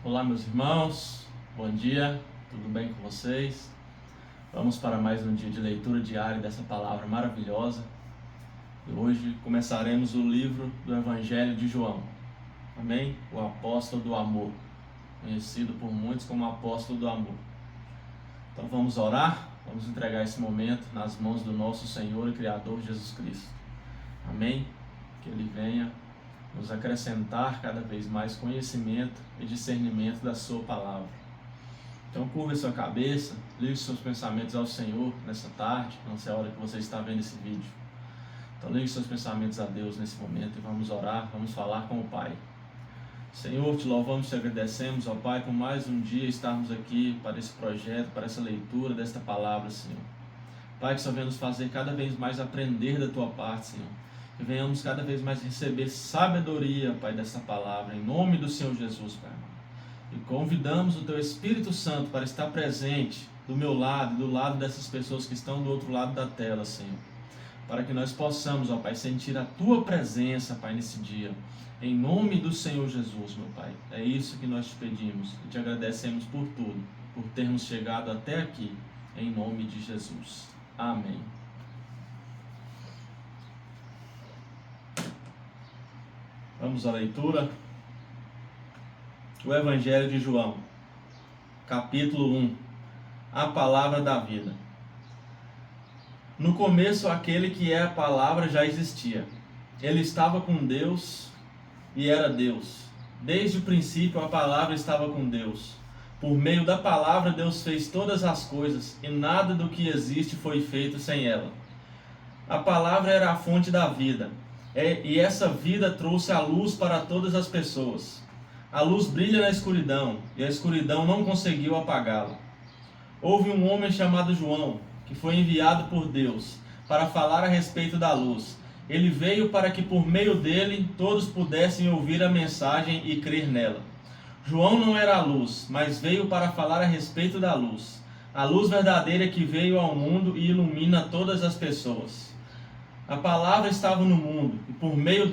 Olá, meus irmãos, bom dia, tudo bem com vocês? Vamos para mais um dia de leitura diária dessa palavra maravilhosa. E hoje começaremos o livro do Evangelho de João, amém? O apóstolo do amor, conhecido por muitos como apóstolo do amor. Então vamos orar, vamos entregar esse momento nas mãos do nosso Senhor e Criador Jesus Cristo, amém? Que Ele venha nos acrescentar cada vez mais conhecimento e discernimento da sua palavra. Então curva sua cabeça, ligue seus pensamentos ao Senhor nessa tarde, não sei a hora que você está vendo esse vídeo. Então ligue seus pensamentos a Deus nesse momento e vamos orar, vamos falar com o Pai. Senhor, te louvamos e te agradecemos, ó Pai, por mais um dia estarmos aqui para esse projeto, para essa leitura desta palavra, Senhor. Pai, que só venha nos fazer cada vez mais aprender da Tua parte, Senhor. Que venhamos cada vez mais receber sabedoria, Pai, dessa palavra, em nome do Senhor Jesus, Pai. E convidamos o Teu Espírito Santo para estar presente do meu lado e do lado dessas pessoas que estão do outro lado da tela, Senhor. Para que nós possamos, ó Pai, sentir a Tua presença, Pai, nesse dia. Em nome do Senhor Jesus, meu Pai. É isso que nós te pedimos e te agradecemos por tudo, por termos chegado até aqui, em nome de Jesus. Amém. Vamos à leitura. O Evangelho de João, capítulo 1. A palavra da vida. No começo, aquele que é a palavra já existia. Ele estava com Deus e era Deus. Desde o princípio, a palavra estava com Deus. Por meio da palavra, Deus fez todas as coisas, e nada do que existe foi feito sem ela. A palavra era a fonte da vida. E essa vida trouxe a luz para todas as pessoas. A luz brilha na escuridão, e a escuridão não conseguiu apagá-la. Houve um homem chamado João, que foi enviado por Deus para falar a respeito da luz. Ele veio para que por meio dele todos pudessem ouvir a mensagem e crer nela. João não era a luz, mas veio para falar a respeito da luz. A luz verdadeira que veio ao mundo e ilumina todas as pessoas. A palavra estava no mundo, e por meio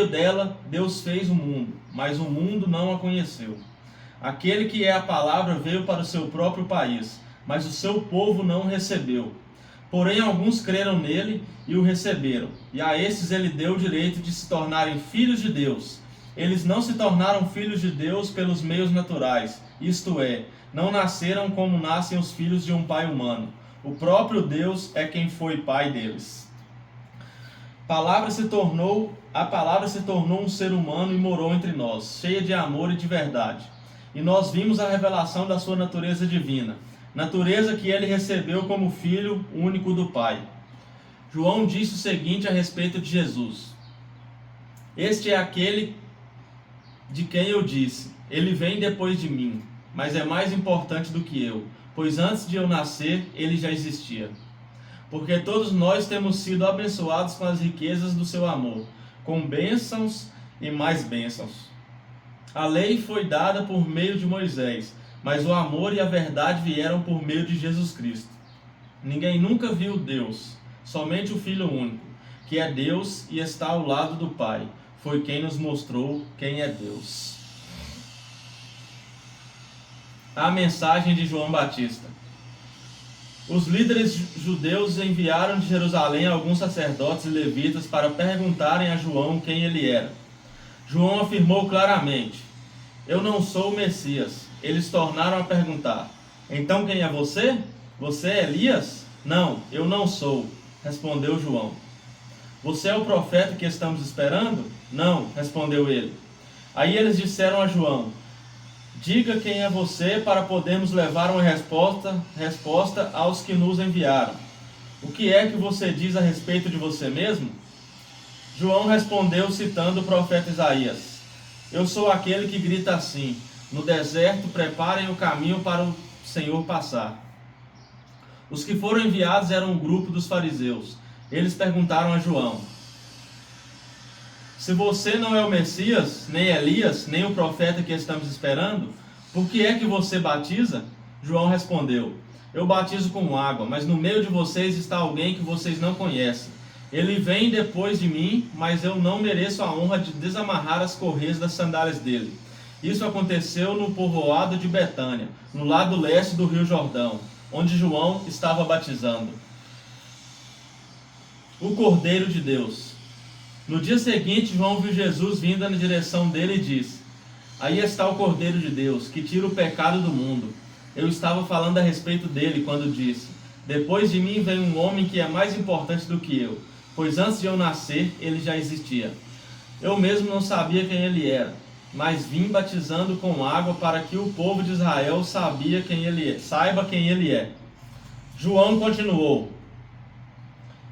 dela Deus fez o mundo, mas o mundo não a conheceu. Aquele que é a palavra veio para o seu próprio país, mas o seu povo não o recebeu. Porém alguns creram nele e o receberam, e a esses ele deu o direito de se tornarem filhos de Deus. Eles não se tornaram filhos de Deus pelos meios naturais, isto é, não nasceram como nascem os filhos de um pai humano. O próprio Deus é quem foi pai deles. A palavra se tornou um ser humano e morou entre nós, cheia de amor e de verdade. E nós vimos a revelação da sua natureza divina, natureza que ele recebeu como filho único do Pai. João disse o seguinte a respeito de Jesus: Este é aquele de quem eu disse, ele vem depois de mim, mas é mais importante do que eu, pois antes de eu nascer, ele já existia. Porque todos nós temos sido abençoados com as riquezas do seu amor, com bênçãos e mais bênçãos. A lei foi dada por meio de Moisés, mas o amor e a verdade vieram por meio de Jesus Cristo. Ninguém nunca viu Deus, somente o Filho único, que é Deus e está ao lado do Pai, foi quem nos mostrou quem é Deus. A mensagem de João Batista. Os líderes judeus enviaram de Jerusalém alguns sacerdotes e levitas para perguntarem a João quem ele era. João afirmou claramente: Eu não sou o Messias. Eles tornaram a perguntar: Então quem é você? Você é Elias? Não, eu não sou, respondeu João. Você é o profeta que estamos esperando? Não, respondeu ele. Aí eles disseram a João: Diga quem é você para podermos levar uma resposta aos que nos enviaram. O que é que você diz a respeito de você mesmo? João respondeu citando o profeta Isaías: Eu sou aquele que grita assim: No deserto preparem o caminho para o Senhor passar. Os que foram enviados eram um grupo dos fariseus. Eles perguntaram a João: Se você não é o Messias, nem Elias, nem o profeta que estamos esperando, por que é que você batiza? João respondeu: Eu batizo com água, mas no meio de vocês está alguém que vocês não conhecem. Ele vem depois de mim, mas eu não mereço a honra de desamarrar as correias das sandálias dele. Isso aconteceu no povoado de Betânia, no lado leste do rio Jordão, onde João estava batizando. O Cordeiro de Deus. No dia seguinte, João viu Jesus vindo na direção dele e disse: Aí está o Cordeiro de Deus, que tira o pecado do mundo. Eu estava falando a respeito dele quando disse: Depois de mim vem um homem que é mais importante do que eu, pois antes de eu nascer, ele já existia. Eu mesmo não sabia quem ele era, mas vim batizando com água para que o povo de Israel saiba quem ele é. João continuou: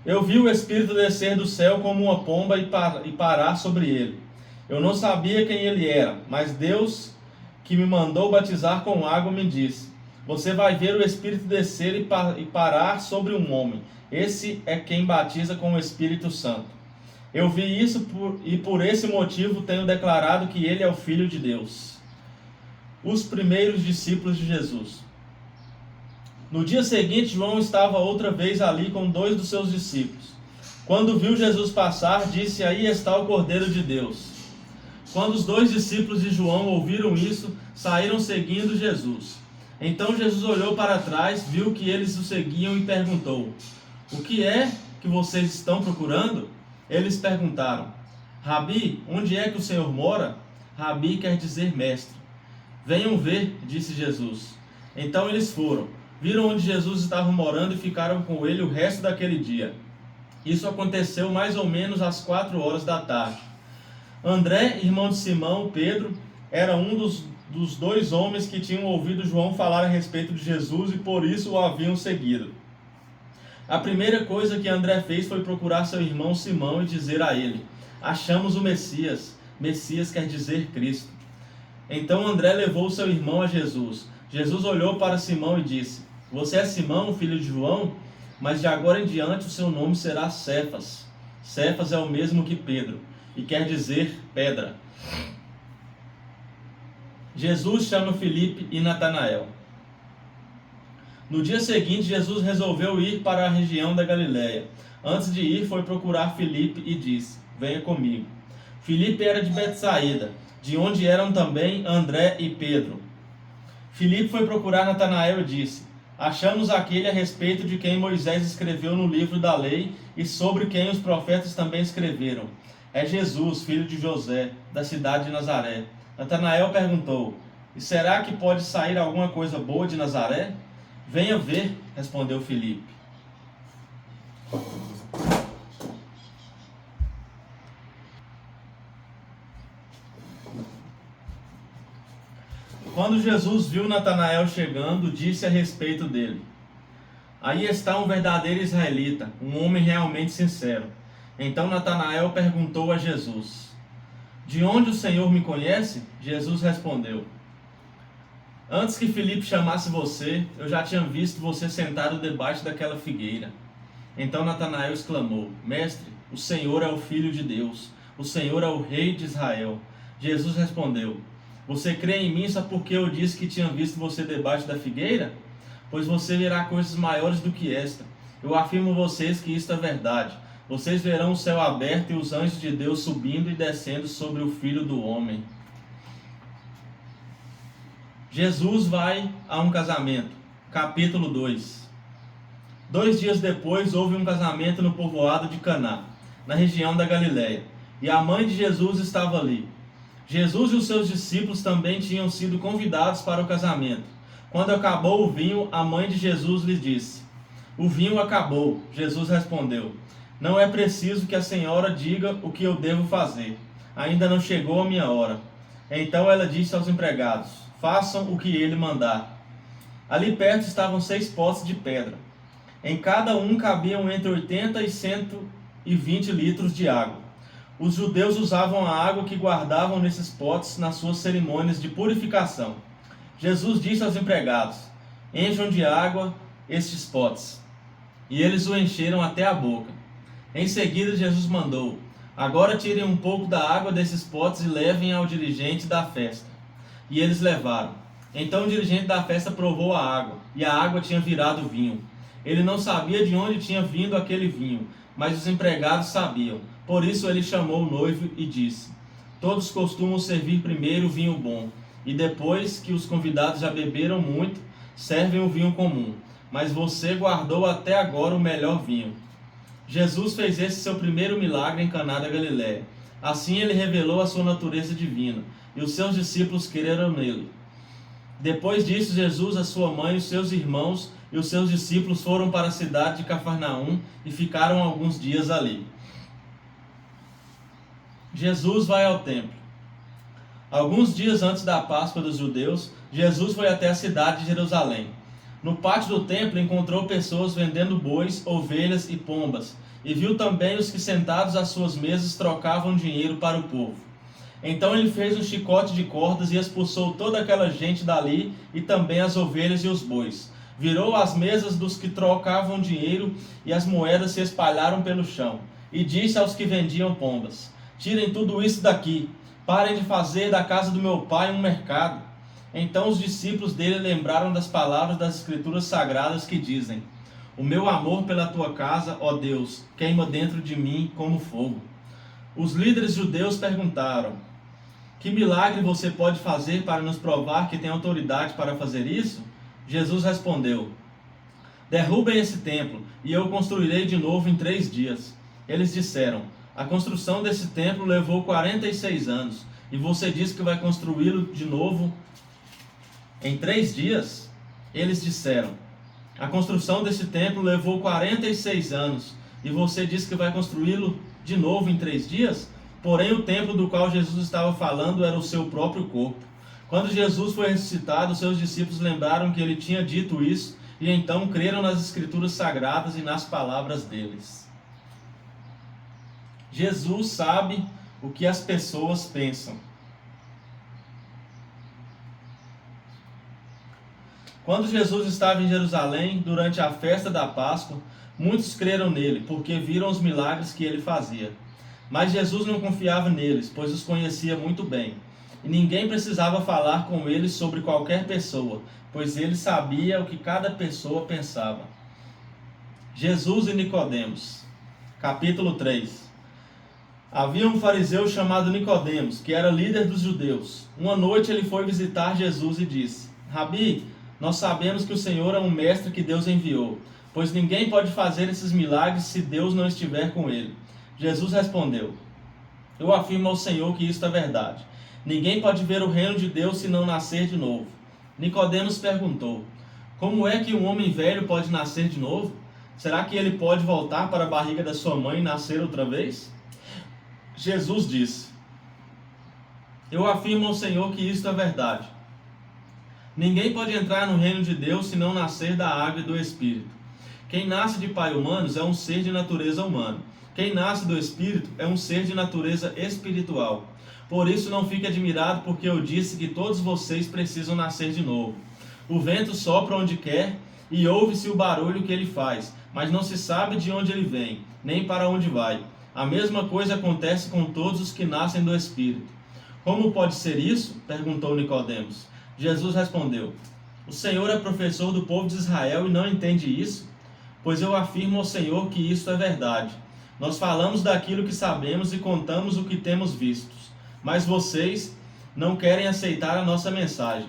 Eu vi o Espírito descer do céu como uma pomba e parar sobre ele. Eu não sabia quem ele era, mas Deus, que me mandou batizar com água, me disse: Você vai ver o Espírito descer e parar sobre um homem. Esse é quem batiza com o Espírito Santo. Eu vi isso e por esse motivo tenho declarado que ele é o Filho de Deus. Os primeiros discípulos de Jesus. No dia seguinte, João estava outra vez ali com 2 dos seus discípulos. Quando viu Jesus passar, disse: Aí está o Cordeiro de Deus. Quando os 2 discípulos de João ouviram isso, saíram seguindo Jesus. Então Jesus olhou para trás, viu que eles o seguiam e perguntou: O que é que vocês estão procurando? Eles perguntaram: Rabi, onde é que o Senhor mora? Rabi quer dizer mestre. Venham ver, disse Jesus. Então eles foram, viram onde Jesus estava morando e ficaram com ele o resto daquele dia. Isso aconteceu mais ou menos às 4 horas da tarde. André, irmão de Simão, Pedro, era um dos 2 homens que tinham ouvido João falar a respeito de Jesus e por isso o haviam seguido. A primeira coisa que André fez foi procurar seu irmão Simão e dizer a ele: Achamos o Messias. Messias quer dizer Cristo. Então André levou seu irmão a Jesus. Jesus olhou para Simão e disse: Você é Simão, filho de João? Mas de agora em diante o seu nome será Cefas. Cefas é o mesmo que Pedro, e quer dizer pedra. Jesus chama Filipe e Natanael. No dia seguinte, Jesus resolveu ir para a região da Galileia. Antes de ir, foi procurar Filipe e disse: Venha comigo. Filipe era de Betsaída, de onde eram também André e Pedro. Filipe foi procurar Natanael e disse: Achamos aquele a respeito de quem Moisés escreveu no livro da lei e sobre quem os profetas também escreveram. É Jesus, filho de José, da cidade de Nazaré. Natanael perguntou: E será que pode sair alguma coisa boa de Nazaré? Venha ver, respondeu Filipe. Quando Jesus viu Natanael chegando, disse a respeito dele: Aí está um verdadeiro israelita, um homem realmente sincero. Então Natanael perguntou a Jesus: De onde o Senhor me conhece? Jesus respondeu: Antes que Filipe chamasse você, eu já tinha visto você sentado debaixo daquela figueira. Então Natanael exclamou: Mestre, o Senhor é o Filho de Deus, o Senhor é o Rei de Israel. Jesus respondeu: Você crê em mim só porque eu disse que tinha visto você debaixo da figueira? Pois você verá coisas maiores do que esta. Eu afirmo a vocês que isto é verdade. Vocês verão o céu aberto e os anjos de Deus subindo e descendo sobre o Filho do Homem. Jesus vai a um casamento. Capítulo 2. 2 dias depois houve um casamento no povoado de Caná, na região da Galileia, e a mãe de Jesus estava ali. Jesus e os seus discípulos também tinham sido convidados para o casamento. Quando acabou o vinho, a mãe de Jesus lhe disse: O vinho acabou. Jesus respondeu: Não é preciso que a senhora diga o que eu devo fazer. Ainda não chegou a minha hora. Então ela disse aos empregados: Façam o que ele mandar. Ali perto estavam 6 potes de pedra. Em cada um cabiam entre 80 e 120 litros de água. Os judeus usavam a água que guardavam nesses potes nas suas cerimônias de purificação. Jesus disse aos empregados: Encham de água estes potes. E eles o encheram até a boca. Em seguida Jesus mandou: Agora tirem um pouco da água desses potes e levem ao dirigente da festa. E eles levaram. Então o dirigente da festa provou a água, e a água tinha virado vinho. Ele não sabia de onde tinha vindo aquele vinho, mas os empregados sabiam. Por isso ele chamou o noivo e disse: Todos costumam servir primeiro o vinho bom, e depois que os convidados já beberam muito, servem o vinho comum. Mas você guardou até agora o melhor vinho. Jesus fez esse seu primeiro milagre em Caná da Galileia. Assim ele revelou a sua natureza divina, e os seus discípulos creram nele. Depois disso, Jesus, a sua mãe, os seus irmãos e os seus discípulos foram para a cidade de Cafarnaum e ficaram alguns dias ali. Jesus vai ao templo. Alguns dias antes da Páscoa dos judeus, Jesus foi até a cidade de Jerusalém. No pátio do templo encontrou pessoas vendendo bois, ovelhas e pombas, e viu também os que sentados às suas mesas trocavam dinheiro para o povo. Então ele fez um chicote de cordas e expulsou toda aquela gente dali, e também as ovelhas e os bois. Virou as mesas dos que trocavam dinheiro, e as moedas se espalharam pelo chão. E disse aos que vendiam pombas: tirem tudo isso daqui, parem de fazer da casa do meu pai um mercado. Então os discípulos dele lembraram das palavras das Escrituras Sagradas que dizem: o meu amor pela tua casa, ó Deus, queima dentro de mim como fogo. Os líderes judeus perguntaram: que milagre você pode fazer para nos provar que tem autoridade para fazer isso? Jesus respondeu: derrubem esse templo, e eu o construirei de novo em 3 dias. Eles disseram: a construção desse templo levou 46 anos, e você diz que vai construí-lo de novo em 3 dias? Eles disseram: a construção desse templo levou 46 anos, e você diz que vai construí-lo de novo em 3 dias? Porém, o templo do qual Jesus estava falando era o seu próprio corpo. Quando Jesus foi ressuscitado, seus discípulos lembraram que ele tinha dito isso, e então creram nas Escrituras Sagradas e nas palavras deles. Jesus sabe o que as pessoas pensam. Quando Jesus estava em Jerusalém, durante a festa da Páscoa, muitos creram nele, porque viram os milagres que ele fazia. Mas Jesus não confiava neles, pois os conhecia muito bem. E ninguém precisava falar com eles sobre qualquer pessoa, pois ele sabia o que cada pessoa pensava. Jesus e Nicodemos. Capítulo 3. Havia um fariseu chamado Nicodemos, que era líder dos judeus. Uma noite ele foi visitar Jesus e disse: Rabi, nós sabemos que o Senhor é um mestre que Deus enviou, pois ninguém pode fazer esses milagres se Deus não estiver com ele. Jesus respondeu: eu afirmo ao Senhor que isto é verdade. Ninguém pode ver o reino de Deus se não nascer de novo. Nicodemos perguntou: como é que um homem velho pode nascer de novo? Será que ele pode voltar para a barriga da sua mãe e nascer outra vez? Jesus disse: eu afirmo ao Senhor que isto é verdade. Ninguém pode entrar no reino de Deus se não nascer da água e do Espírito. Quem nasce de pai humanos é um ser de natureza humana. Quem nasce do Espírito é um ser de natureza espiritual. Por isso não fique admirado, porque eu disse que todos vocês precisam nascer de novo. O vento sopra onde quer e ouve-se o barulho que ele faz, mas não se sabe de onde ele vem, nem para onde vai. A mesma coisa acontece com todos os que nascem do Espírito. Como pode ser isso? Perguntou Nicodemos. Jesus respondeu: o Senhor é professor do povo de Israel e não entende isso? Pois eu afirmo ao Senhor que isto é verdade. Nós falamos daquilo que sabemos e contamos o que temos visto, mas vocês não querem aceitar a nossa mensagem.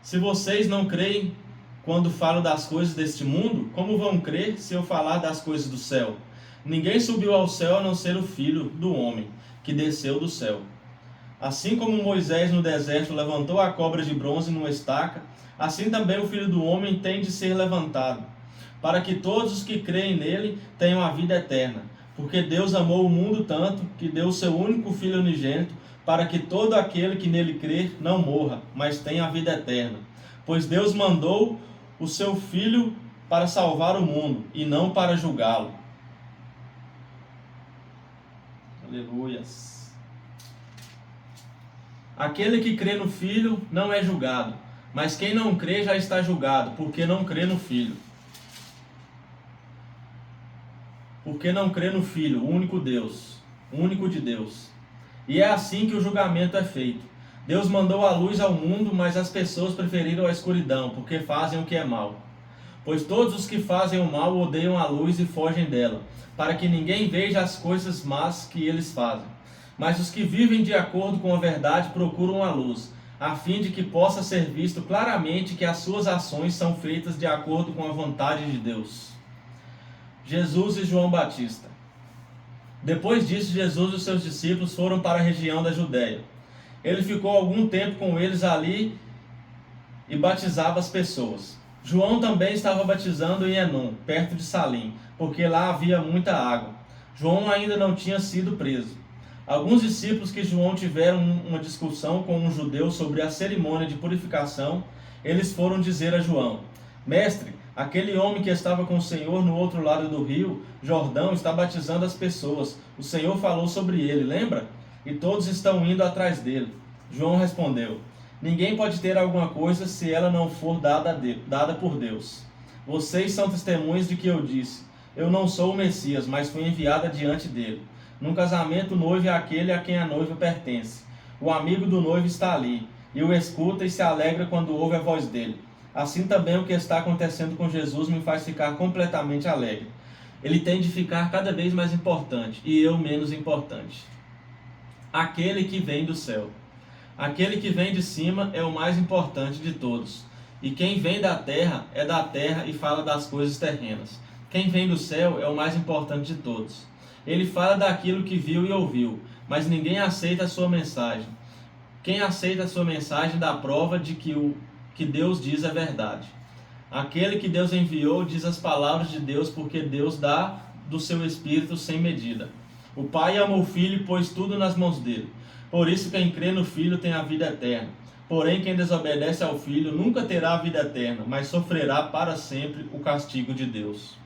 Se vocês não creem quando falo das coisas deste mundo, como vão crer se eu falar das coisas do céu? Ninguém subiu ao céu a não ser o Filho do homem, que desceu do céu. Assim como Moisés no deserto levantou a cobra de bronze numa estaca, assim também o Filho do homem tem de ser levantado, para que todos os que creem nele tenham a vida eterna. Porque Deus amou o mundo tanto, que deu o seu único Filho unigênito, para que todo aquele que nele crer não morra, mas tenha a vida eterna. Pois Deus mandou o seu Filho para salvar o mundo, e não para julgá-lo. Aleluias. Aquele que crê no Filho não é julgado, mas quem não crê já está julgado, porque não crê no Filho. Porque não crê no Filho, o único Deus, o único de Deus. E é assim que o julgamento é feito. Deus mandou a luz ao mundo, mas as pessoas preferiram a escuridão, porque fazem o que é mal. Pois todos os que fazem o mal odeiam a luz e fogem dela, para que ninguém veja as coisas más que eles fazem. Mas os que vivem de acordo com a verdade procuram a luz, a fim de que possa ser visto claramente que as suas ações são feitas de acordo com a vontade de Deus. Jesus e João Batista. Depois disso, Jesus e os seus discípulos foram para a região da Judéia. Ele ficou algum tempo com eles ali e batizava as pessoas. João também estava batizando em Enom, perto de Salim, porque lá havia muita água. João ainda não tinha sido preso. Alguns discípulos que João tiveram uma discussão com um judeu sobre a cerimônia de purificação, eles foram dizer a João: Mestre, aquele homem que estava com o Senhor no outro lado do rio, Jordão, está batizando as pessoas. O Senhor falou sobre ele, lembra? E todos estão indo atrás dele. João respondeu: Ninguém pode ter alguma coisa se ela não for dada por Deus. Vocês são testemunhas de que eu disse: Eu não sou o Messias, mas fui enviado adiante dele. Num casamento, o noivo é aquele a quem a noiva pertence. O amigo do noivo está ali, e o escuta e se alegra quando ouve a voz dele. Assim também o que está acontecendo com Jesus me faz ficar completamente alegre. Ele tem de ficar cada vez mais importante, e eu menos importante. Aquele que vem do céu. Aquele que vem de cima é o mais importante de todos. E quem vem da terra é da terra e fala das coisas terrenas. Quem vem do céu é o mais importante de todos. Ele fala daquilo que viu e ouviu, mas ninguém aceita a sua mensagem. Quem aceita a sua mensagem dá prova de que o que Deus diz é verdade. Aquele que Deus enviou diz as palavras de Deus, porque Deus dá do seu Espírito sem medida. O Pai ama o Filho e pôs tudo nas mãos dele. Por isso quem crê no Filho tem a vida eterna. Porém quem desobedece ao Filho nunca terá a vida eterna, mas sofrerá para sempre o castigo de Deus.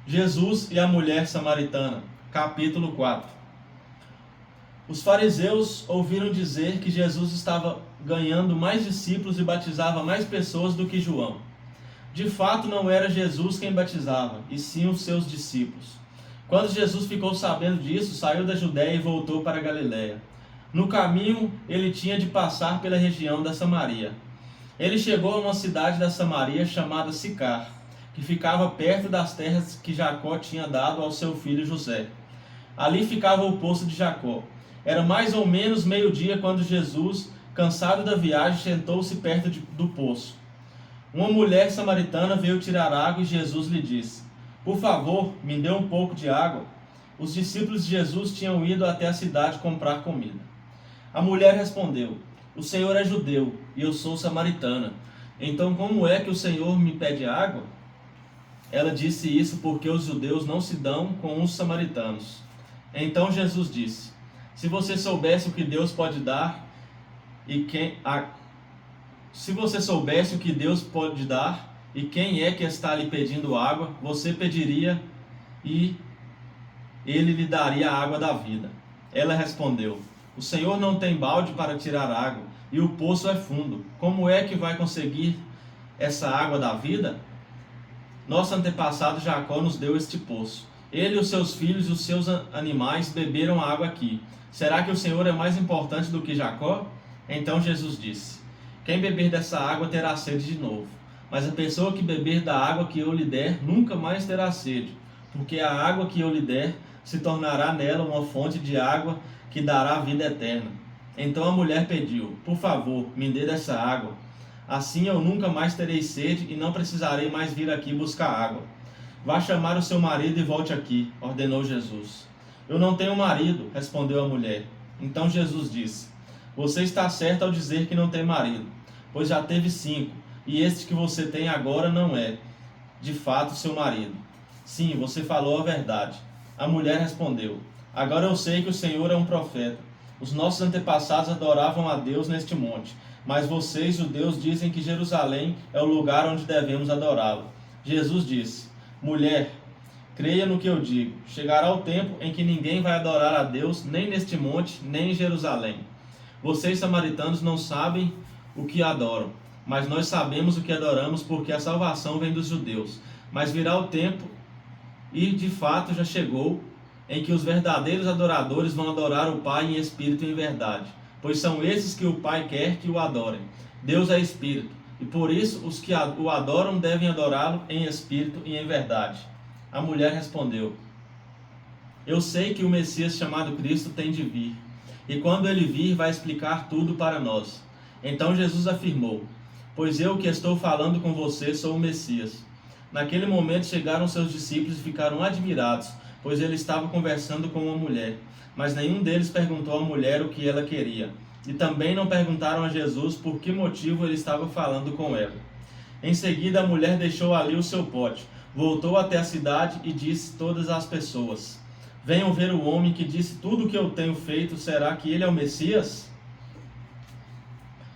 Jesus e a mulher samaritana, capítulo 4. Os fariseus ouviram dizer que Jesus estava ganhando mais discípulos e batizava mais pessoas do que João. De fato, não era Jesus quem batizava, e sim os seus discípulos. Quando Jesus ficou sabendo disso, saiu da Judéia e voltou para a Galiléia. No caminho, ele tinha de passar pela região da Samaria. Ele chegou a uma cidade da Samaria chamada Sicar, que ficava perto das terras que Jacó tinha dado ao seu filho José. Ali ficava o poço de Jacó. Era mais ou menos meio-dia quando Jesus, cansado da viagem, sentou-se perto do poço. Uma mulher samaritana veio tirar água e Jesus lhe disse: Por favor, me dê um pouco de água. Os discípulos de Jesus tinham ido até a cidade comprar comida. A mulher respondeu: O Senhor é judeu e eu sou samaritana. Então como é que o Senhor me pede água? Ela disse isso porque os judeus não se dão com os samaritanos. Então Jesus disse: Se você soubesse o que Deus pode dar Se você soubesse o que Deus pode dar e quem é que está lhe pedindo água, você pediria e ele lhe daria a água da vida. Ela respondeu: O Senhor não tem balde para tirar água e o poço é fundo. Como é que vai conseguir essa água da vida? Nosso antepassado Jacó nos deu este poço. Ele, os seus filhos e os seus animais beberam a água aqui. Será que o Senhor é mais importante do que Jacó? Então Jesus disse: Quem beber dessa água terá sede de novo. Mas a pessoa que beber da água que eu lhe der nunca mais terá sede, porque a água que eu lhe der se tornará nela uma fonte de água que dará vida eterna. Então a mulher pediu: Por favor, me dê dessa água. Assim eu nunca mais terei sede e não precisarei mais vir aqui buscar água. Vá chamar o seu marido e volte aqui, ordenou Jesus. Eu não tenho marido, respondeu a mulher. Então Jesus disse: Você está certo ao dizer que não tem marido, pois já teve 5, e este que você tem agora não é, de fato, seu marido. Sim, você falou a verdade. A mulher respondeu: Agora eu sei que o Senhor é um profeta. Os nossos antepassados adoravam a Deus neste monte, mas vocês, judeus, dizem que Jerusalém é o lugar onde devemos adorá-lo. Jesus disse: Mulher, creia no que eu digo. Chegará o tempo em que ninguém vai adorar a Deus, nem neste monte, nem em Jerusalém. Vocês, samaritanos, não sabem o que adoram, mas nós sabemos o que adoramos, porque a salvação vem dos judeus. Mas virá o tempo, e de fato já chegou, em que os verdadeiros adoradores vão adorar o Pai em espírito e em verdade, pois são esses que o Pai quer que o adorem. Deus é espírito, e por isso os que o adoram devem adorá-lo em espírito e em verdade. A mulher respondeu: Eu sei que o Messias chamado Cristo tem de vir, e quando ele vir, vai explicar tudo para nós. Então Jesus afirmou: pois eu que estou falando com você sou o Messias. Naquele momento chegaram seus discípulos e ficaram admirados, pois ele estava conversando com uma mulher. Mas nenhum deles perguntou à mulher o que ela queria. E também não perguntaram a Jesus por que motivo ele estava falando com ela. Em seguida, a mulher deixou ali o seu pote, voltou até a cidade e disse a todas as pessoas: venham ver o homem que disse tudo o que eu tenho feito, será que ele é o Messias?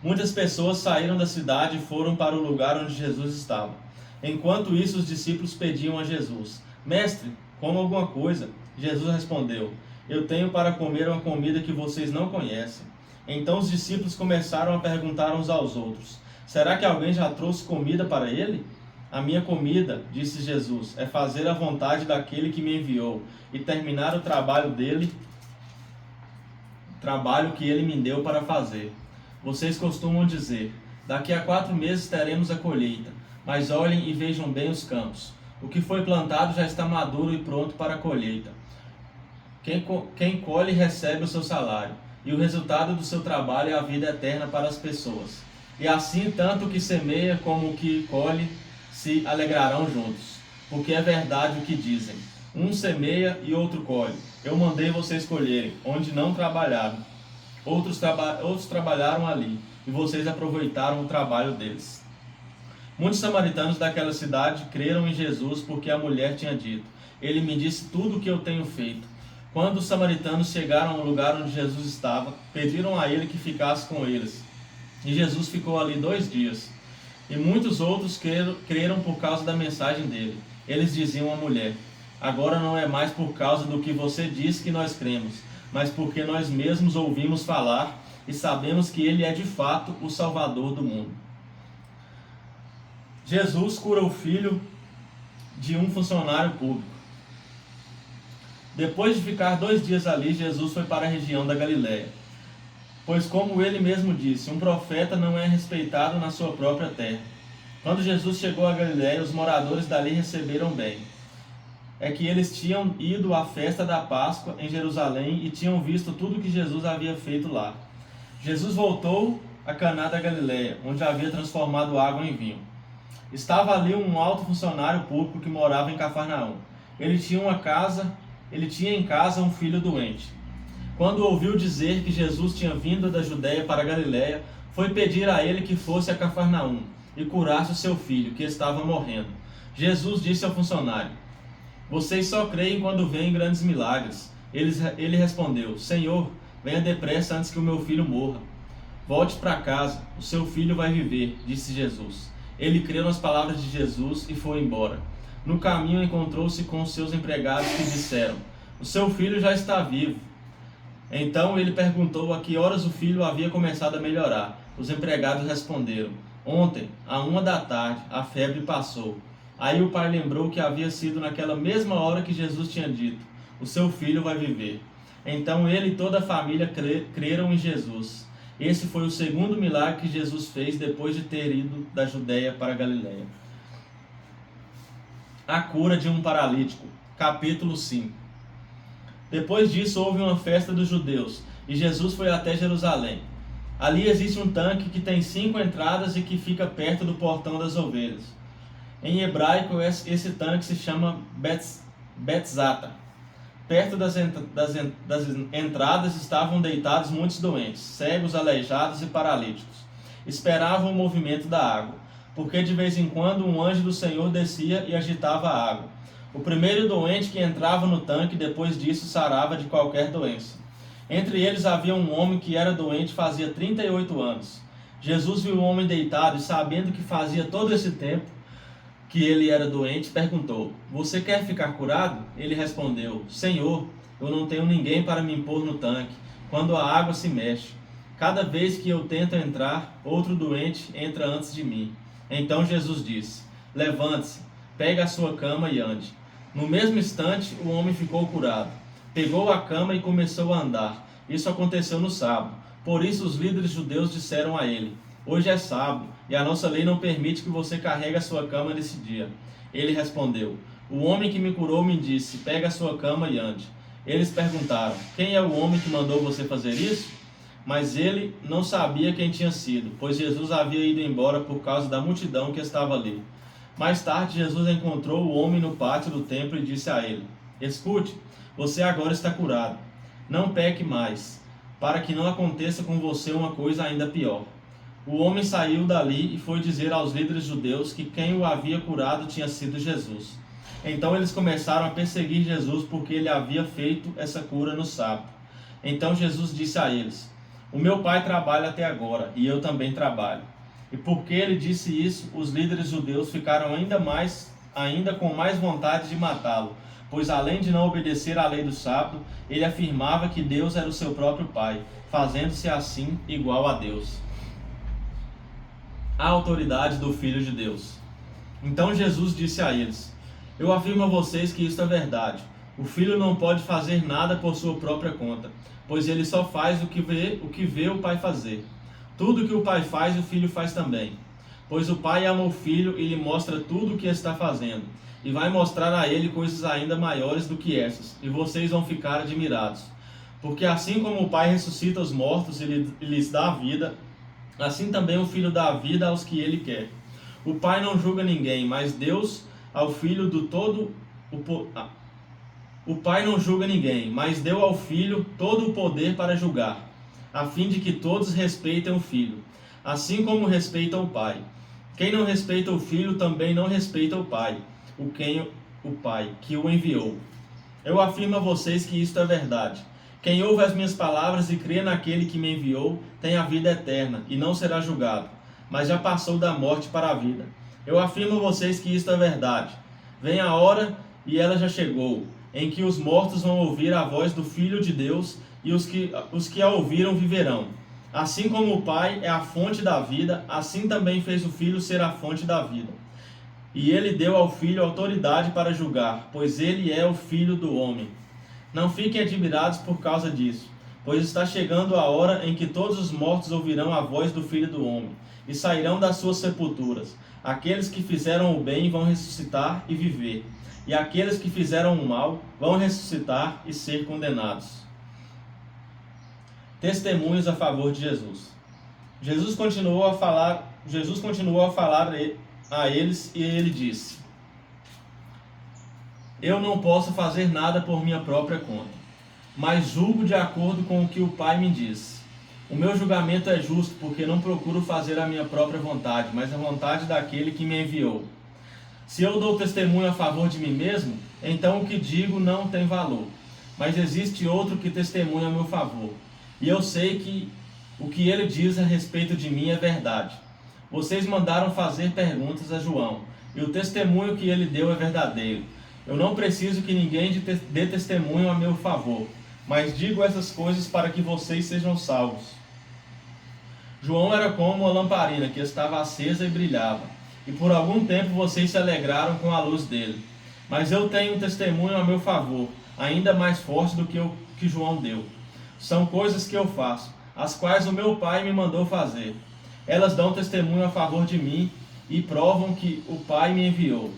Muitas pessoas saíram da cidade e foram para o lugar onde Jesus estava. Enquanto isso, os discípulos pediam a Jesus: mestre, coma alguma coisa. Jesus respondeu: eu tenho para comer uma comida que vocês não conhecem. Então os discípulos começaram a perguntar uns aos outros: será que alguém já trouxe comida para ele? A minha comida, disse Jesus, é fazer a vontade daquele que me enviou e terminar o trabalho que ele me deu para fazer. Vocês costumam dizer: daqui a 4 meses teremos a colheita, mas olhem e vejam bem os campos. O que foi plantado já está maduro e pronto para a colheita. Quem colhe recebe o seu salário, e o resultado do seu trabalho é a vida eterna para as pessoas. E assim, tanto o que semeia como o que colhe se alegrarão juntos, porque é verdade o que dizem: um semeia e outro colhe. Eu mandei vocês colherem onde não trabalharam. Outros trabalharam ali, e vocês aproveitaram o trabalho deles. Muitos samaritanos daquela cidade creram em Jesus porque a mulher tinha dito: ele me disse tudo o que eu tenho feito. Quando os samaritanos chegaram ao lugar onde Jesus estava, pediram a ele que ficasse com eles. E Jesus ficou ali 2 dias. E muitos outros creram por causa da mensagem dele. Eles diziam à mulher: agora não é mais por causa do que você diz que nós cremos, mas porque nós mesmos ouvimos falar e sabemos que ele é de fato o Salvador do mundo. Jesus cura o filho de um funcionário público. Depois de ficar 2 dias ali, Jesus foi para a região da Galiléia. Pois, como ele mesmo disse, um profeta não é respeitado na sua própria terra. Quando Jesus chegou à Galiléia, os moradores dali receberam bem. É que eles tinham ido à festa da Páscoa em Jerusalém e tinham visto tudo o que Jesus havia feito lá. Jesus voltou a Caná da Galiléia, onde havia transformado água em vinho. Estava ali um alto funcionário público que morava em Cafarnaum. Ele tinha em casa um filho doente. Quando ouviu dizer que Jesus tinha vindo da Judéia para a Galiléia, foi pedir a ele que fosse a Cafarnaum e curasse o seu filho, que estava morrendo. Jesus disse ao funcionário: vocês só creem quando veem grandes milagres. Ele respondeu: Senhor, venha depressa antes que o meu filho morra. Volte para casa, o seu filho vai viver, disse Jesus. Ele creu nas palavras de Jesus e foi embora. No caminho encontrou-se com os seus empregados que disseram: o seu filho já está vivo. Então ele perguntou a que horas o filho havia começado a melhorar. Os empregados responderam: ontem, à 1h, a febre passou. Aí o pai lembrou que havia sido naquela mesma hora que Jesus tinha dito: o seu filho vai viver. Então ele e toda a família creram em Jesus. Esse foi o segundo milagre que Jesus fez depois de ter ido da Judéia para a Galiléia. A cura de um paralítico. Capítulo 5. Depois disso houve uma festa dos judeus, e Jesus foi até Jerusalém. Ali existe um tanque que tem 5 entradas e que fica perto do portão das ovelhas. Em hebraico, esse tanque se chama Betzata. Perto das entradas estavam deitados muitos doentes, cegos, aleijados e paralíticos. Esperavam o movimento da água, porque de vez em quando um anjo do Senhor descia e agitava a água. O primeiro doente que entrava no tanque, depois disso, sarava de qualquer doença. Entre eles havia um homem que era doente fazia 38 anos. Jesus viu o homem deitado e, sabendo que fazia todo esse tempo que ele era doente, perguntou: você quer ficar curado? Ele respondeu: Senhor, eu não tenho ninguém para me pôr no tanque quando a água se mexe. Cada vez que eu tento entrar, outro doente entra antes de mim. Então Jesus disse: levante-se, pegue a sua cama e ande. No mesmo instante, o homem ficou curado. Pegou a cama e começou a andar. Isso aconteceu no sábado. Por isso os líderes judeus disseram a ele: hoje é sábado, e a nossa lei não permite que você carregue a sua cama nesse dia. Ele respondeu: o homem que me curou me disse: pega a sua cama e ande. Eles perguntaram: quem é o homem que mandou você fazer isso? Mas ele não sabia quem tinha sido, pois Jesus havia ido embora por causa da multidão que estava ali. Mais tarde, Jesus encontrou o homem no pátio do templo e disse a ele: escute, você agora está curado. Não peque mais, para que não aconteça com você uma coisa ainda pior. O homem saiu dali e foi dizer aos líderes judeus que quem o havia curado tinha sido Jesus. Então eles começaram a perseguir Jesus porque ele havia feito essa cura no sábado. Então Jesus disse a eles: o meu pai trabalha até agora e eu também trabalho. E porque ele disse isso, os líderes judeus ficaram ainda com mais vontade de matá-lo, pois além de não obedecer à lei do sábado, ele afirmava que Deus era o seu próprio pai, fazendo-se assim igual a Deus. A autoridade do Filho de Deus. Então Jesus disse a eles: eu afirmo a vocês que isto é verdade. O Filho não pode fazer nada por sua própria conta, pois ele só faz o que vê o Pai fazer. Tudo que o Pai faz, o Filho faz também. Pois o Pai ama o Filho e lhe mostra tudo o que está fazendo, e vai mostrar a ele coisas ainda maiores do que essas, e vocês vão ficar admirados. Porque assim como o Pai ressuscita os mortos e lhes dá vida, assim também o Filho dá vida aos que ele quer. O Pai não julga ninguém, mas Deus ao Filho do todo o Pai não julga ninguém, mas deu ao Filho todo o poder para julgar, a fim de que todos respeitem o Filho, assim como respeitam o Pai. Quem não respeita o Filho também não respeita o Pai, o Pai que o enviou. Eu afirmo a vocês que isto é verdade. Quem ouve as minhas palavras e crê naquele que me enviou tem a vida eterna e não será julgado, mas já passou da morte para a vida. Eu afirmo a vocês que isto é verdade. Vem a hora, e ela já chegou, em que os mortos vão ouvir a voz do Filho de Deus, e os que a ouviram viverão. Assim como o Pai é a fonte da vida, assim também fez o Filho ser a fonte da vida. E ele deu ao Filho autoridade para julgar, pois ele é o Filho do homem. Não fiquem admirados por causa disso, pois está chegando a hora em que todos os mortos ouvirão a voz do Filho do homem, e sairão das suas sepulturas. Aqueles que fizeram o bem vão ressuscitar e viver, e aqueles que fizeram o mal vão ressuscitar e ser condenados. Testemunhos a favor de Jesus. Jesus continuou a falar a eles e ele disse: eu não posso fazer nada por minha própria conta, mas julgo de acordo com o que o Pai me diz. O meu julgamento é justo, porque não procuro fazer a minha própria vontade, mas a vontade daquele que me enviou. Se eu dou testemunho a favor de mim mesmo, então o que digo não tem valor. Mas existe outro que testemunha a meu favor, e eu sei que o que ele diz a respeito de mim é verdade. Vocês mandaram fazer perguntas a João, e o testemunho que ele deu é verdadeiro. Eu não preciso que ninguém dê testemunho a meu favor, mas digo essas coisas para que vocês sejam salvos. João era como uma lamparina que estava acesa e brilhava, e por algum tempo vocês se alegraram com a luz dele. Mas eu tenho um testemunho a meu favor, ainda mais forte do que o que João deu. São coisas que eu faço, as quais o meu Pai me mandou fazer. Elas dão testemunho a favor de mim e provam que o Pai me enviou.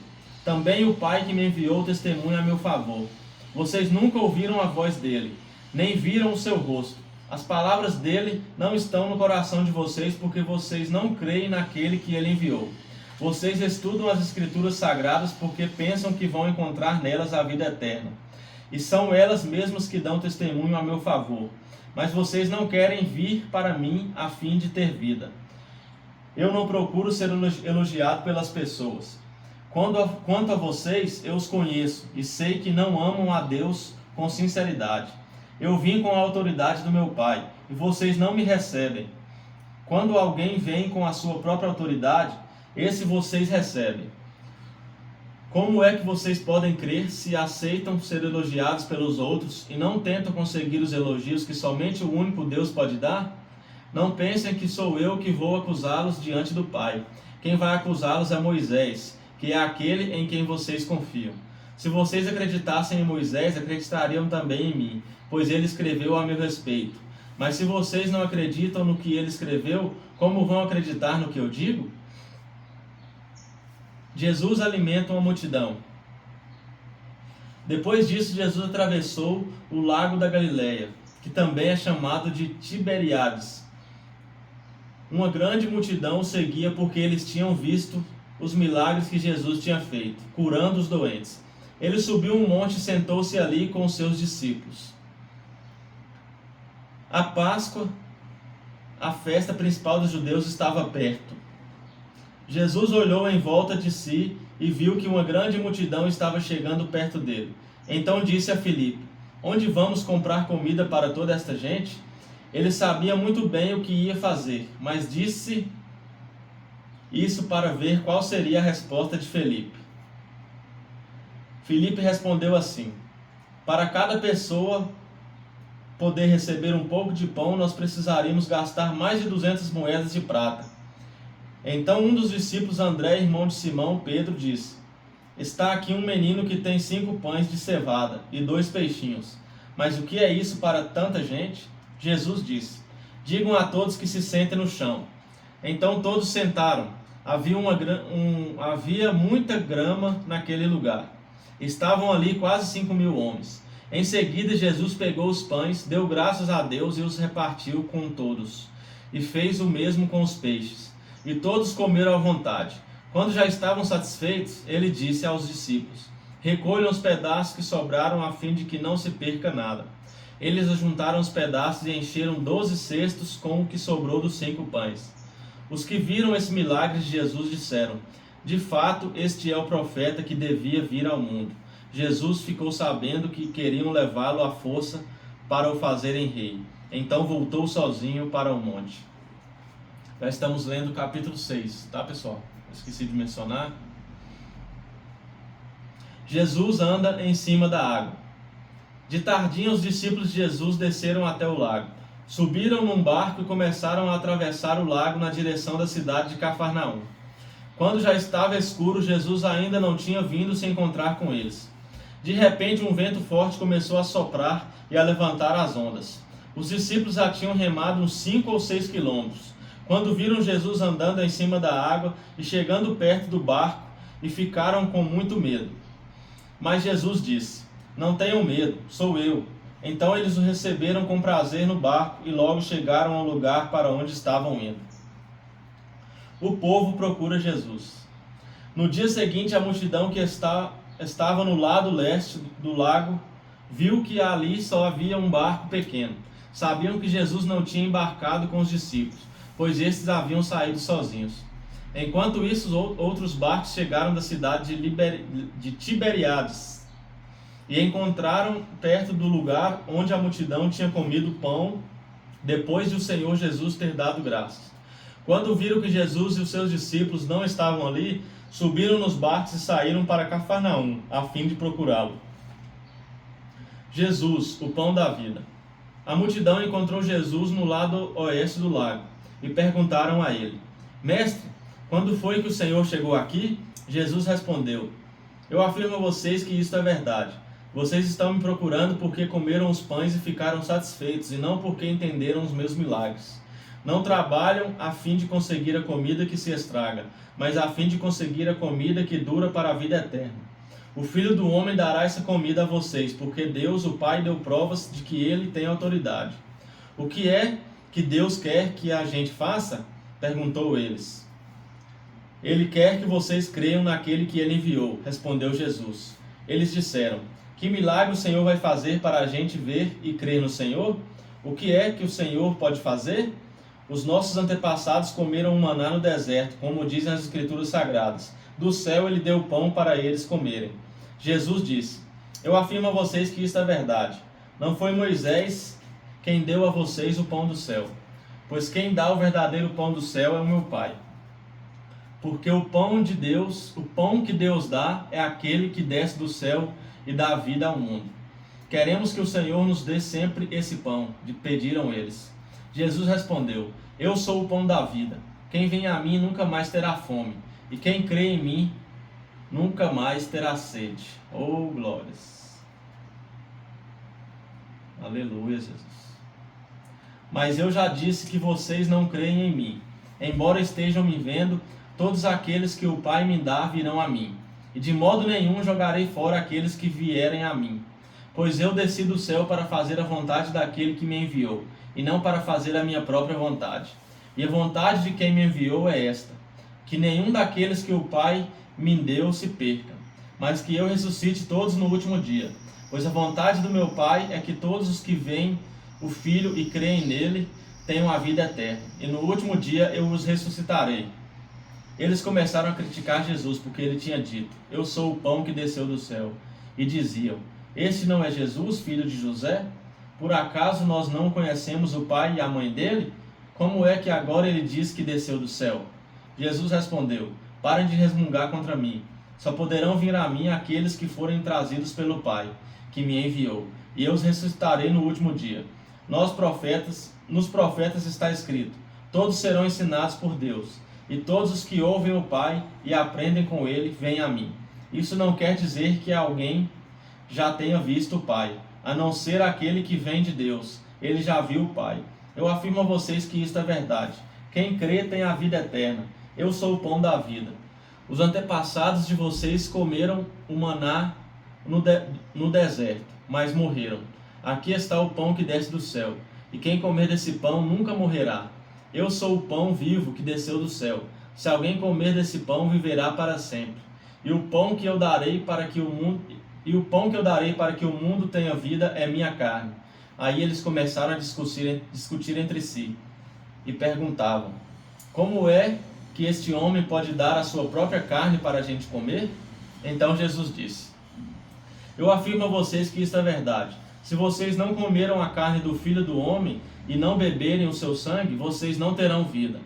Também o Pai que me enviou testemunha a meu favor. Vocês nunca ouviram a voz dele, nem viram o seu rosto. As palavras dele não estão no coração de vocês, porque vocês não creem naquele que ele enviou. Vocês estudam as Escrituras Sagradas porque pensam que vão encontrar nelas a vida eterna. E são elas mesmas que dão testemunho a meu favor. Mas vocês não querem vir para mim a fim de ter vida. Eu não procuro ser elogiado pelas pessoas. Quanto a vocês, eu os conheço e sei que não amam a Deus com sinceridade. Eu vim com a autoridade do meu Pai, e vocês não me recebem. Quando alguém vem com a sua própria autoridade, esse vocês recebem. Como é que vocês podem crer se aceitam ser elogiados pelos outros e não tentam conseguir os elogios que somente o único Deus pode dar? Não pensem que sou eu que vou acusá-los diante do Pai. Quem vai acusá-los é Moisés, que é aquele em quem vocês confiam. Se vocês acreditassem em Moisés, acreditariam também em mim, pois ele escreveu a meu respeito. Mas se vocês não acreditam no que ele escreveu, como vão acreditar no que eu digo? Jesus alimenta uma multidão. Depois disso, Jesus atravessou o lago da Galileia, que também é chamado de Tiberíades. Uma grande multidão o seguia porque eles tinham visto os milagres que Jesus tinha feito, curando os doentes. Ele subiu um monte e sentou-se ali com os seus discípulos. A Páscoa, a festa principal dos judeus, estava perto. Jesus olhou em volta de si e viu que uma grande multidão estava chegando perto dele. Então disse a Filipe: onde vamos comprar comida para toda esta gente? Ele sabia muito bem o que ia fazer, mas disse isso para ver qual seria a resposta de Filipe. Filipe respondeu assim: para cada pessoa poder receber um pouco de pão, nós precisaríamos gastar mais de 200 moedas de prata. Então um dos discípulos, André, irmão de Simão, Pedro, disse: está aqui um menino que tem 5 pães de cevada e 2 peixinhos. Mas o que é isso para tanta gente? Jesus disse: digam a todos que se sentem no chão. Então todos sentaram. Havia muita grama naquele lugar. Estavam ali quase 5.000 homens. Em seguida Jesus pegou os pães, deu graças a Deus e os repartiu com todos. E fez o mesmo com os peixes. E todos comeram à vontade. Quando já estavam satisfeitos, ele disse aos discípulos: recolham os pedaços que sobraram a fim de que não se perca nada. Eles ajuntaram os pedaços e encheram 12 cestos com o que sobrou dos 5 pães. Os que viram esse milagre de Jesus disseram: de fato, este é o profeta que devia vir ao mundo. Jesus ficou sabendo que queriam levá-lo à força para o fazerem rei. Então voltou sozinho para o monte. Já estamos lendo o capítulo 6, tá, pessoal? Esqueci de mencionar. Jesus anda em cima da água. De tardinha, os discípulos de Jesus desceram até o lago. Subiram num barco e começaram a atravessar o lago na direção da cidade de Cafarnaum. Quando já estava escuro, Jesus ainda não tinha vindo se encontrar com eles. De repente, um vento forte começou a soprar e a levantar as ondas. Os discípulos já tinham remado uns 5 ou 6 quilômetros, quando viram Jesus andando em cima da água e chegando perto do barco, e ficaram com muito medo. Mas Jesus disse: não tenham medo, sou eu. Então eles o receberam com prazer no barco e logo chegaram ao lugar para onde estavam indo. O povo procura Jesus. No dia seguinte, a multidão que estava no lado leste do lago viu que ali só havia um barco pequeno. Sabiam que Jesus não tinha embarcado com os discípulos, pois estes haviam saído sozinhos. Enquanto isso, outros barcos chegaram da cidade de Tiberíades e encontraram perto do lugar onde a multidão tinha comido pão depois de o Senhor Jesus ter dado graças. Quando viram que Jesus e os seus discípulos não estavam ali, subiram nos barcos e saíram para Cafarnaum, a fim de procurá-lo. Jesus, o pão da vida. A multidão encontrou Jesus no lado oeste do lago e perguntaram a ele: mestre, quando foi que o Senhor chegou aqui? Jesus respondeu: eu afirmo a vocês que isto é verdade. Vocês estão me procurando porque comeram os pães e ficaram satisfeitos, e não porque entenderam os meus milagres. Não trabalham a fim de conseguir a comida que se estraga, mas a fim de conseguir a comida que dura para a vida eterna. O Filho do Homem dará essa comida a vocês, porque Deus, o Pai, deu provas de que ele tem autoridade. O que é que Deus quer que a gente faça? Perguntou eles. Ele quer que vocês creiam naquele que ele enviou, respondeu Jesus. Eles disseram: que milagre o Senhor vai fazer para a gente ver e crer no Senhor? O que é que o Senhor pode fazer? Os nossos antepassados comeram um maná no deserto, como dizem as Escrituras Sagradas. Do céu ele deu pão para eles comerem. Jesus disse: eu afirmo a vocês que isto é verdade. Não foi Moisés quem deu a vocês o pão do céu, pois quem dá o verdadeiro pão do céu é o meu Pai. Porque o pão de Deus, o pão que Deus dá, é aquele que desce do céu e dá vida ao mundo. Queremos que o Senhor nos dê sempre esse pão, pediram eles. Jesus respondeu: eu sou o pão da vida. Quem vem a mim nunca mais terá fome, e quem crê em mim nunca mais terá sede. Oh, glórias! Aleluia, Jesus. Mas eu já disse que vocês não creem em mim. Embora estejam me vendo, todos aqueles que o Pai me dá virão a mim. e de modo nenhum jogarei fora aqueles que vierem a mim. Pois eu desci do céu para fazer a vontade daquele que me enviou, e não para fazer a minha própria vontade. E a vontade de quem me enviou é esta: que nenhum daqueles que o Pai me deu se perca, mas que eu ressuscite todos no último dia. Pois a vontade do meu Pai é que todos os que veem o Filho e creem nele tenham a vida eterna, e no último dia eu os ressuscitarei. Eles começaram a criticar Jesus, porque ele tinha dito: eu sou o pão que desceu do céu. E diziam: este não é Jesus, filho de José? Por acaso nós não conhecemos o pai e a mãe dele? Como é que agora ele diz que desceu do céu? Jesus respondeu: parem de resmungar contra mim. Só poderão vir a mim aqueles que forem trazidos pelo Pai, que me enviou, e eu os ressuscitarei no último dia. Nos profetas está escrito: todos serão ensinados por Deus, e todos os que ouvem o Pai e aprendem com ele, vêm a mim. Isso não quer dizer que alguém já tenha visto o Pai, a não ser aquele que vem de Deus. Ele já viu o Pai. Eu afirmo a vocês que isto é verdade. Quem crê tem a vida eterna. Eu sou o pão da vida. Os antepassados de vocês comeram o maná no deserto, mas morreram. Aqui está o pão que desce do céu, e quem comer desse pão nunca morrerá. Eu sou o pão vivo que desceu do céu. Se alguém comer desse pão, viverá para sempre. E o pão que eu darei para que o mundo tenha vida é minha carne. Aí eles começaram a discutir entre si e perguntavam: como é que este homem pode dar a sua própria carne para a gente comer? Então Jesus disse: eu afirmo a vocês que isto é verdade. Se vocês não comeram a carne do Filho do Homem e não beberem o seu sangue, vocês não terão vida.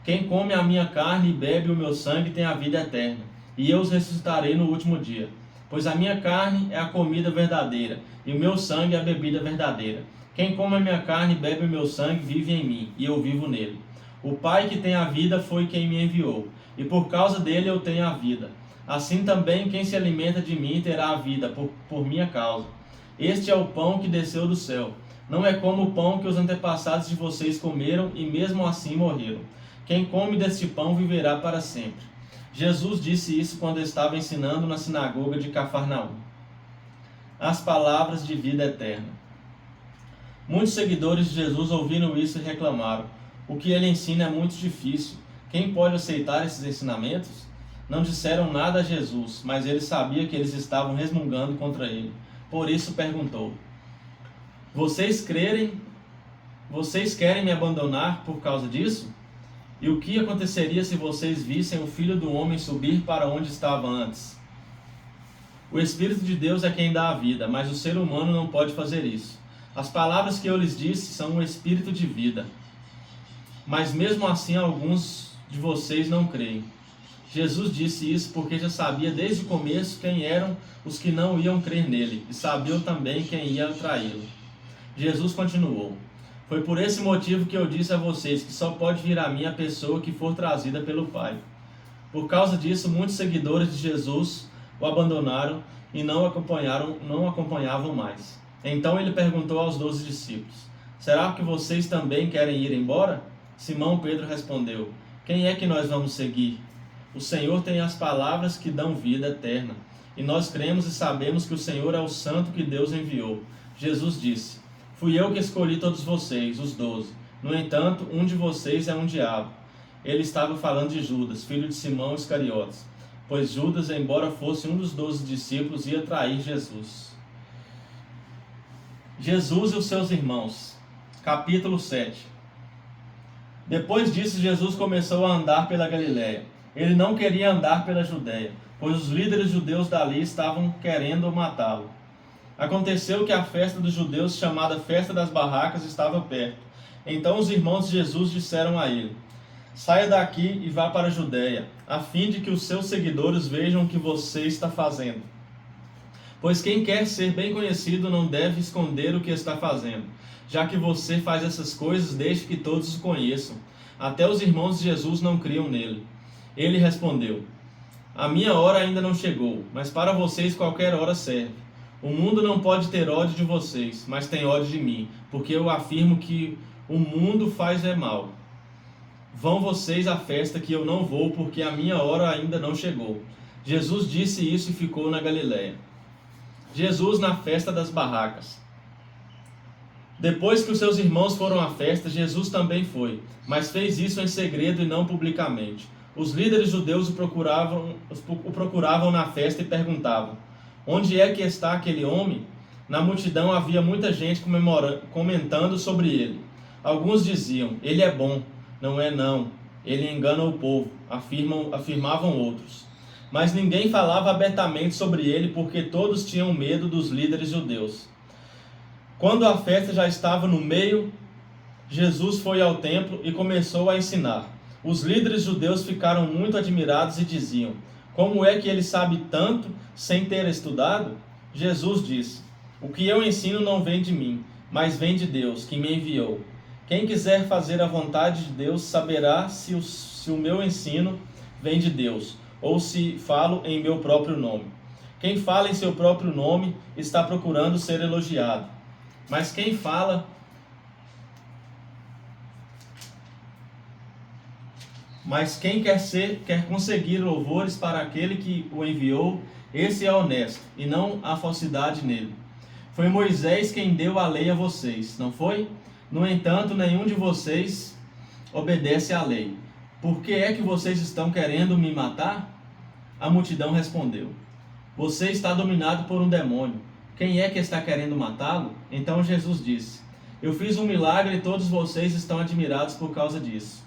Quem come a minha carne e bebe o meu sangue tem a vida eterna, e eu os ressuscitarei no último dia. Pois a minha carne é a comida verdadeira, e o meu sangue é a bebida verdadeira. Quem come a minha carne e bebe o meu sangue vive em mim, e eu vivo nele. O Pai que tem a vida foi quem me enviou, e por causa dele eu tenho a vida. Assim também quem se alimenta de mim terá a vida por minha causa. Este é o pão que desceu do céu. Não é como o pão que os antepassados de vocês comeram e mesmo assim morreram. Quem come deste pão viverá para sempre. Jesus disse isso quando estava ensinando na sinagoga de Cafarnaum. As palavras de vida eterna. Muitos seguidores de Jesus ouviram isso e reclamaram: o que ele ensina é muito difícil. Quem pode aceitar esses ensinamentos? Não disseram nada a Jesus, mas ele sabia que eles estavam resmungando contra ele. Por isso perguntou: Vocês querem me abandonar por causa disso? E o que aconteceria se vocês vissem o Filho do Homem subir para onde estava antes? O Espírito de Deus é quem dá a vida, mas o ser humano não pode fazer isso. As palavras que eu lhes disse são um espírito de vida. Mas mesmo assim alguns de vocês não creem. Jesus disse isso porque já sabia desde o começo quem eram os que não iam crer nele, e sabia também quem ia traí-lo. Jesus continuou: foi por esse motivo que eu disse a vocês que só pode vir a mim a pessoa que for trazida pelo Pai. Por causa disso, muitos seguidores de Jesus o abandonaram e não acompanhavam mais. Então ele perguntou aos 12 discípulos: será que vocês também querem ir embora? Simão Pedro respondeu: quem é que nós vamos seguir? O Senhor tem as palavras que dão vida eterna, e nós cremos e sabemos que o Senhor é o Santo que Deus enviou. Jesus disse: fui eu que escolhi todos vocês, os 12. No entanto, um de vocês é um diabo. Ele estava falando de Judas, filho de Simão Iscariotes, pois Judas, embora fosse um dos 12 discípulos, ia trair Jesus. Jesus e os seus irmãos. Capítulo 7. Depois disso, Jesus começou a andar pela Galiléia. Ele não queria andar pela Judéia, pois os líderes judeus dali estavam querendo matá-lo. Aconteceu que a festa dos judeus, chamada Festa das Barracas, estava perto. Então os irmãos de Jesus disseram a ele: saia daqui e vá para a Judéia, a fim de que os seus seguidores vejam o que você está fazendo. Pois quem quer ser bem conhecido não deve esconder o que está fazendo. Já que você faz essas coisas, deixe que todos o conheçam. Até os irmãos de Jesus não criam nele. Ele respondeu: a minha hora ainda não chegou, mas para vocês qualquer hora serve. O mundo não pode ter ódio de vocês, mas tem ódio de mim, porque eu afirmo que o mundo faz mal. Vão vocês à festa que eu não vou, porque a minha hora ainda não chegou. Jesus disse isso e ficou na Galiléia. Jesus na festa das barracas. Depois que os seus irmãos foram à festa, Jesus também foi, mas fez isso em segredo e não publicamente. Os líderes judeus o procuravam na festa e perguntavam: onde é que está aquele homem? Na multidão havia muita gente comentando sobre ele. Alguns diziam: ele é bom. Não é não, ele engana o povo, afirmavam outros. Mas ninguém falava abertamente sobre ele, porque todos tinham medo dos líderes judeus. Quando a festa já estava no meio, Jesus foi ao templo e começou a ensinar. Os líderes judeus ficaram muito admirados e diziam: como é que ele sabe tanto sem ter estudado? Jesus disse: o que eu ensino não vem de mim, mas vem de Deus, que me enviou. Quem quiser fazer a vontade de Deus saberá se o meu ensino vem de Deus, ou se falo em meu próprio nome. Quem fala em seu próprio nome está procurando ser elogiado. Mas quem quer conseguir louvores para aquele que o enviou, esse é honesto, e não há falsidade nele. Foi Moisés quem deu a lei a vocês, não foi? No entanto, nenhum de vocês obedece à lei. Por que é que vocês estão querendo me matar? A multidão respondeu: você está dominado por um demônio. Quem é que está querendo matá-lo? Então Jesus disse: eu fiz um milagre e todos vocês estão admirados por causa disso.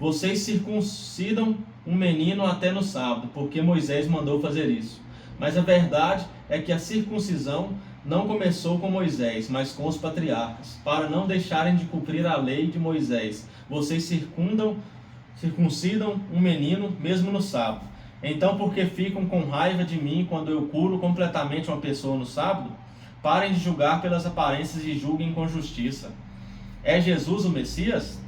Vocês circuncidam um menino até no sábado, porque Moisés mandou fazer isso. Mas a verdade é que a circuncisão não começou com Moisés, mas com os patriarcas, para não deixarem de cumprir a lei de Moisés. Vocês circuncidam um menino mesmo no sábado. Então, porque ficam com raiva de mim quando eu curo completamente uma pessoa no sábado? Parem de julgar pelas aparências e julguem com justiça. É Jesus o Messias?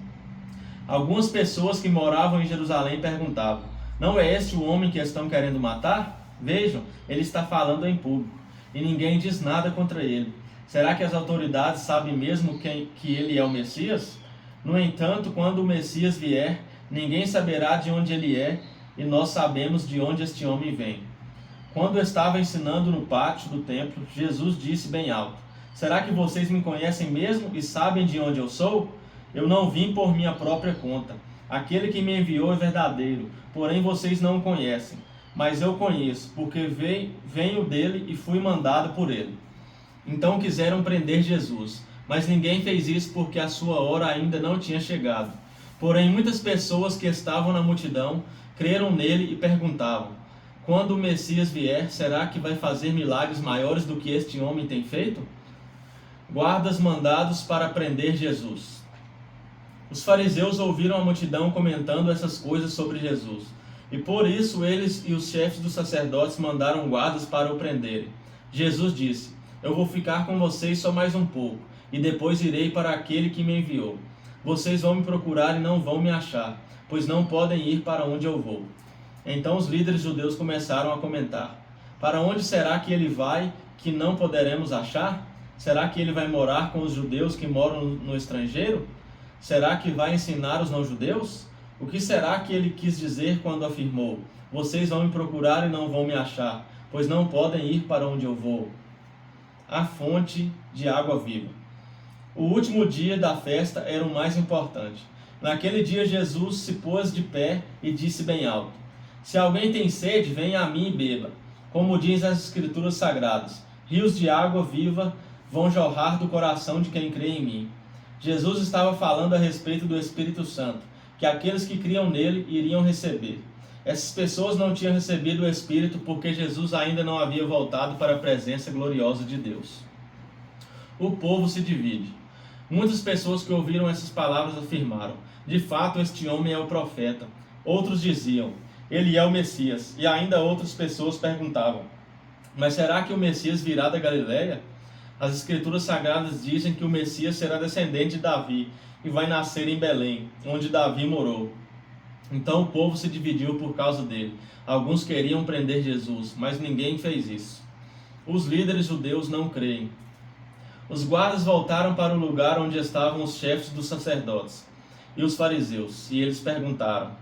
Algumas pessoas que moravam em Jerusalém perguntavam: não é este o homem que estão querendo matar? Vejam, ele está falando em público, e ninguém diz nada contra ele. Será que as autoridades sabem mesmo que ele é o Messias? No entanto, quando o Messias vier, ninguém saberá de onde ele é, e nós sabemos de onde este homem vem. Quando estava ensinando no pátio do templo, Jesus disse bem alto: será que vocês me conhecem mesmo e sabem de onde eu sou? Eu não vim por minha própria conta. Aquele que me enviou é verdadeiro, porém vocês não o conhecem. Mas eu conheço, porque venho dele e fui mandado por ele. Então quiseram prender Jesus, mas ninguém fez isso porque a sua hora ainda não tinha chegado. Porém, muitas pessoas que estavam na multidão creram nele e perguntavam: quando o Messias vier, será que vai fazer milagres maiores do que este homem tem feito? Guardas mandados para prender Jesus. Os fariseus ouviram a multidão comentando essas coisas sobre Jesus, e por isso eles e os chefes dos sacerdotes mandaram guardas para o prenderem. Jesus disse: eu vou ficar com vocês só mais um pouco, e depois irei para aquele que me enviou. Vocês vão me procurar e não vão me achar, pois não podem ir para onde eu vou. Então os líderes judeus começaram a comentar: para onde será que ele vai que não poderemos achar? Será que ele vai morar com os judeus que moram no estrangeiro? Será que vai ensinar os não-judeus? O que será que ele quis dizer quando afirmou: vocês vão me procurar e não vão me achar, pois não podem ir para onde eu vou? A fonte de água viva. O último dia da festa era o mais importante. Naquele dia Jesus se pôs de pé e disse bem alto: se alguém tem sede, venha a mim e beba. Como diz as Escrituras Sagradas, rios de água viva vão jorrar do coração de quem crê em mim. Jesus estava falando a respeito do Espírito Santo, que aqueles que criam nele iriam receber. Essas pessoas não tinham recebido o Espírito porque Jesus ainda não havia voltado para a presença gloriosa de Deus. O povo se divide. Muitas pessoas que ouviram essas palavras afirmaram: de fato, este homem é o profeta. Outros diziam: ele é o Messias. E ainda outras pessoas perguntavam: mas será que o Messias virá da Galiléia? As Escrituras Sagradas dizem que o Messias será descendente de Davi e vai nascer em Belém, onde Davi morou. Então o povo se dividiu por causa dele. Alguns queriam prender Jesus, mas ninguém fez isso. Os líderes judeus não creem. Os guardas voltaram para o lugar onde estavam os chefes dos sacerdotes e os fariseus, e eles perguntaram: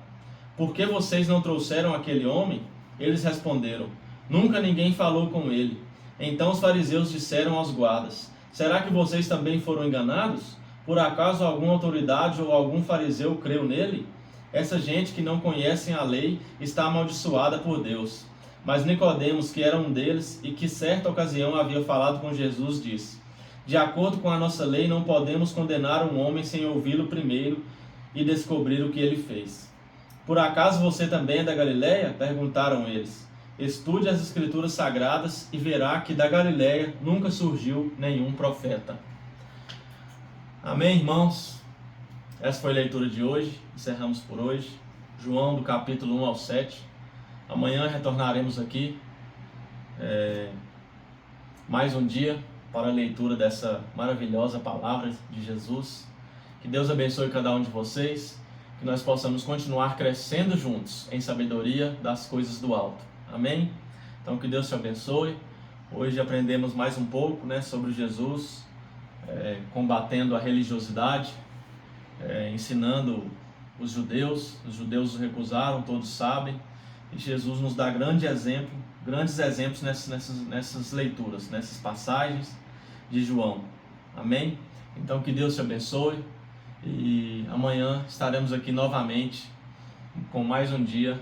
por que vocês não trouxeram aquele homem? Eles responderam: nunca ninguém falou com ele. Então os fariseus disseram aos guardas: será que vocês também foram enganados? Por acaso alguma autoridade ou algum fariseu creu nele? Essa gente que não conhecem a lei está amaldiçoada por Deus. Mas Nicodemos, que era um deles e que certa ocasião havia falado com Jesus, disse: de acordo com a nossa lei, não podemos condenar um homem sem ouvi-lo primeiro e descobrir o que ele fez. Por acaso você também é da Galileia? Perguntaram eles. Estude as Escrituras Sagradas e verá que da Galileia nunca surgiu nenhum profeta. Amém, irmãos? Essa foi a leitura de hoje. Encerramos por hoje. João, do capítulo 1 ao 7. Amanhã retornaremos aqui mais um dia para a leitura dessa maravilhosa palavra de Jesus. Que Deus abençoe cada um de vocês, que nós possamos continuar crescendo juntos em sabedoria das coisas do alto. Amém? Então que Deus te abençoe. Hoje aprendemos mais um pouco, sobre Jesus, combatendo a religiosidade, ensinando os judeus o recusaram, todos sabem, e Jesus nos dá grandes exemplos nessas leituras, nessas passagens de João. Amém? Então que Deus te abençoe e amanhã estaremos aqui novamente com mais um dia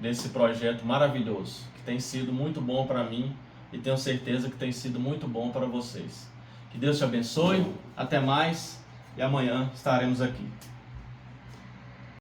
desse projeto maravilhoso, que tem sido muito bom para mim e tenho certeza que tem sido muito bom para vocês. Que Deus te abençoe, até mais e amanhã estaremos aqui.